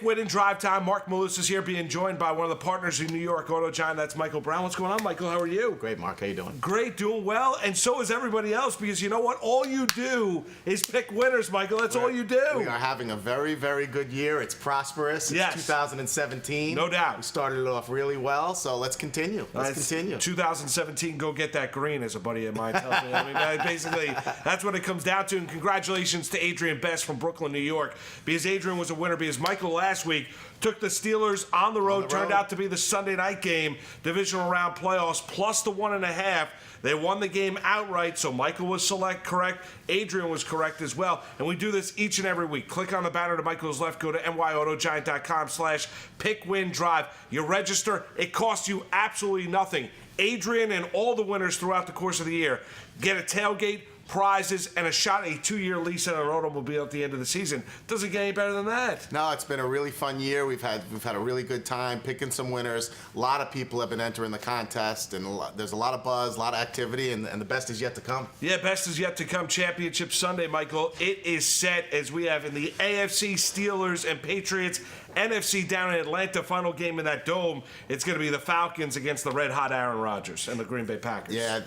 Win and Drive Time. Mark Malus is here, being joined by one of the partners in New York Auto Giant. That's Michael Brown. What's going on, Michael? How are you? Great, Mark. How you doing? Great, doing well. And so is everybody else, because you know what? All you do is pick winners, Michael. That's all you do. We are having a very, very good year. It's prosperous. It's 2017. No doubt. We started it off really well, so let's continue. Let's continue. 2017, go get that green, as a buddy of mine tells me. I mean, basically, that's what it comes down to. And congratulations to Adrian Best from Brooklyn, New York, because Adrian was a winner, because Michael last week took the Steelers on the road. Turned out to be the Sunday night game, divisional round playoffs, plus the 1.5. They won the game outright, so Michael was correct. Adrian was correct as well. And we do this each and every week. Click on the banner to Michael's left. Go to nyautogiant.com/pick-win-drive. You register. It costs you absolutely nothing. Adrian and all the winners throughout the course of the year get a tailgate, prizes, and a shot at a 2-year lease on an automobile at the end of the season. Doesn't get any better than that. No, it's been a really fun year. We've had a really good time picking some winners. A lot of people have been entering the contest, and there's a lot of buzz, a lot of activity, and the best is yet to come. Yeah, best is yet to come. Championship Sunday, Michael. It is set, as we have in the AFC, Steelers and Patriots. NFC down in Atlanta, final game in that dome. It's going to be the Falcons against the red-hot Aaron Rodgers and the Green Bay Packers. Yeah,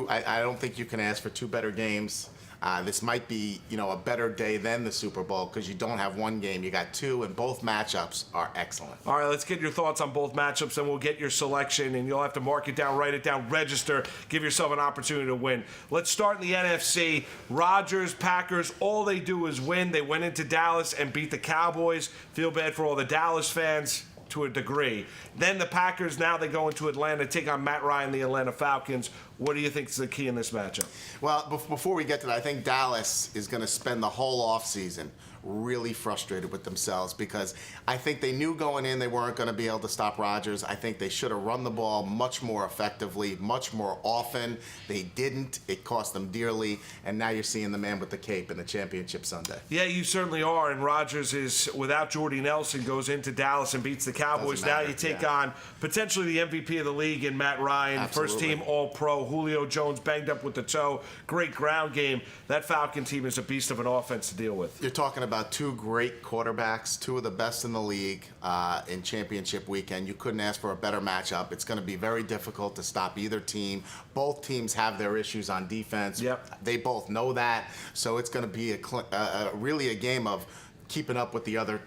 I don't think you can ask for two better games. This might be, a better day than the Super Bowl, because you don't have one game, you got two, and both matchups are excellent. All right, let's get your thoughts on both matchups, and we'll get your selection, and you'll have to mark it down, write it down, register, give yourself an opportunity to win. Let's start in the NFC. Rodgers, Packers, all they do is win. They went into Dallas and beat the Cowboys. Feel bad for all the Dallas fans to a degree. Then the Packers, now they go into Atlanta, take on Matt Ryan, the Atlanta Falcons. What do you think is the key in this matchup? Well, before we get to that, I think Dallas is going to spend the whole offseason really frustrated with themselves, because I think they knew going in they weren't going to be able to stop Rodgers. I think they should have run the ball much more effectively, much more often. They didn't. It cost them dearly, and now you're seeing the man with the cape in the championship Sunday. Yeah, you certainly are, and Rodgers is, without Jordy Nelson, goes into Dallas and beats the Cowboys. Now you take on potentially the MVP of the league in Matt Ryan, first team All-Pro. Julio Jones banged up with the toe. Great ground game. That Falcon team is a beast of an offense to deal with. You're talking about two great quarterbacks, two of the best in the league in championship weekend. You couldn't ask for a better matchup. It's going to be very difficult to stop either team. Both teams have their issues on defense. Yep. They both know that. So it's going to be really a game of keeping up with the other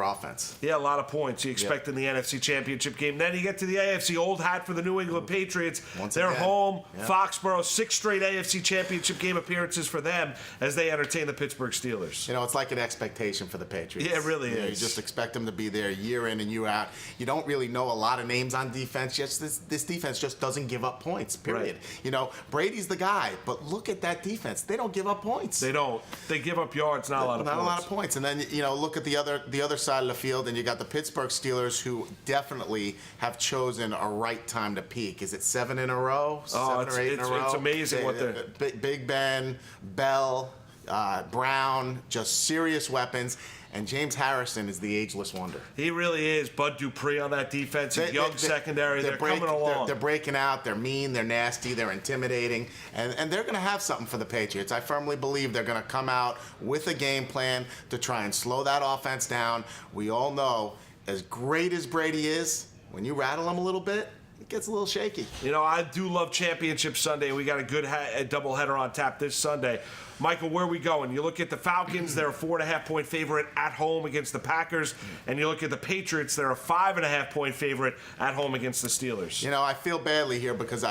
offense. Yeah, a lot of points you expect in the NFC Championship game. Then you get to the AFC, old hat for the New England Patriots. They're home. Foxborough, 6 straight AFC Championship game appearances for them as they entertain the Pittsburgh Steelers. It's like an expectation for the Patriots. Yeah, it really is. You just expect them to be there year in and year out. You don't really know a lot of names on defense. Just this defense just doesn't give up points, period. Right. Brady's the guy, but look at that defense. They don't give up points. They don't. They give up yards, not a lot of points. Not a lot of points. And then look at the other side of the field, and you got the Pittsburgh Steelers, who definitely have chosen a right time to peak. Is it 7 in a row? 7 or 8 in a row? It's amazing what they're... Big Ben, Bell, Brown, just serious weapons. And James Harrison is the ageless wonder. He really is. Bud Dupree on that defense, young secondary. They're coming along. They're breaking out. They're mean. They're nasty. They're intimidating. And they're going to have something for the Patriots. I firmly believe they're going to come out with a game plan to try and slow that offense down. We all know, as great as Brady is, when you rattle him a little bit, it gets a little shaky. I do love Championship Sunday. We got a good doubleheader on tap this Sunday. Michael, where are we going? You look at the Falcons, they're a 4.5-point favorite at home against the Packers. And you look at the Patriots, they're a 5.5-point favorite at home against the Steelers. I feel badly here, because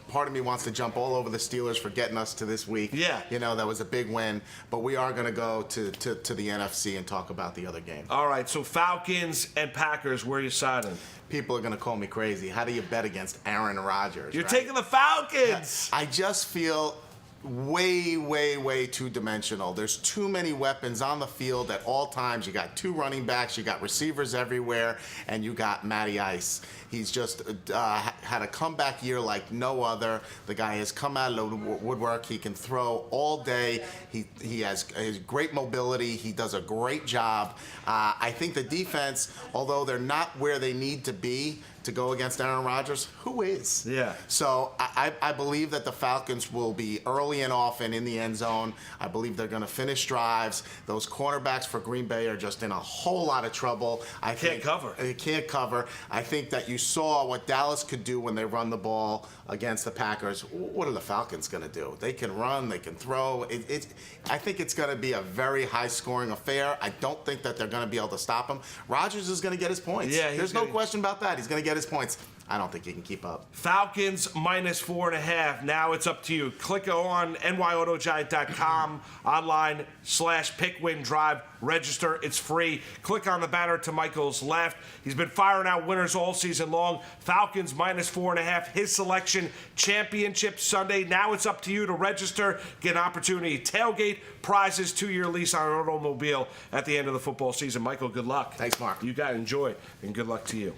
part of me wants to jump all over the Steelers for getting us to this week. Yeah. That was a big win. But we are going to go to the NFC and talk about the other game. All right, so Falcons and Packers, where are you siding? People are going to call me crazy. How do you bet against Aaron Rodgers? You're taking the Falcons. I just feel way, way, way two-dimensional. There's too many weapons on the field at all times. You got 2 running backs, you got receivers everywhere, and you got Matty Ice. He's just had a comeback year like no other. The guy has come out of the woodwork. He can throw all day. He has great mobility. He does a great job. I think the defense, although they're not where they need to be, to go against Aaron Rodgers? Who is? Yeah. So I believe that the Falcons will be early and often in the end zone. I believe they're going to finish drives. Those cornerbacks for Green Bay are just in a whole lot of trouble. They can't cover. I think that you saw what Dallas could do when they run the ball against the Packers. What are the Falcons going to do? They can run, they can throw. I think it's going to be a very high-scoring affair. I don't think that they're going to be able to stop him. Rodgers is going to get his points. Yeah, there's no question about that. He's going to get his points. I don't think he can keep up. Falcons -4.5. Now it's up to you. Click on nyautogiant.com online /PickWinDrive. Register. It's free. Click on the banner to Michael's left. He's been firing out winners all season long. Falcons -4.5. His selection, Championship Sunday. Now it's up to you to register. Get an opportunity. Tailgate, prizes, 2-year lease on an automobile at the end of the football season. Michael, good luck. Thanks, Mark. You got to enjoy, and good luck to you.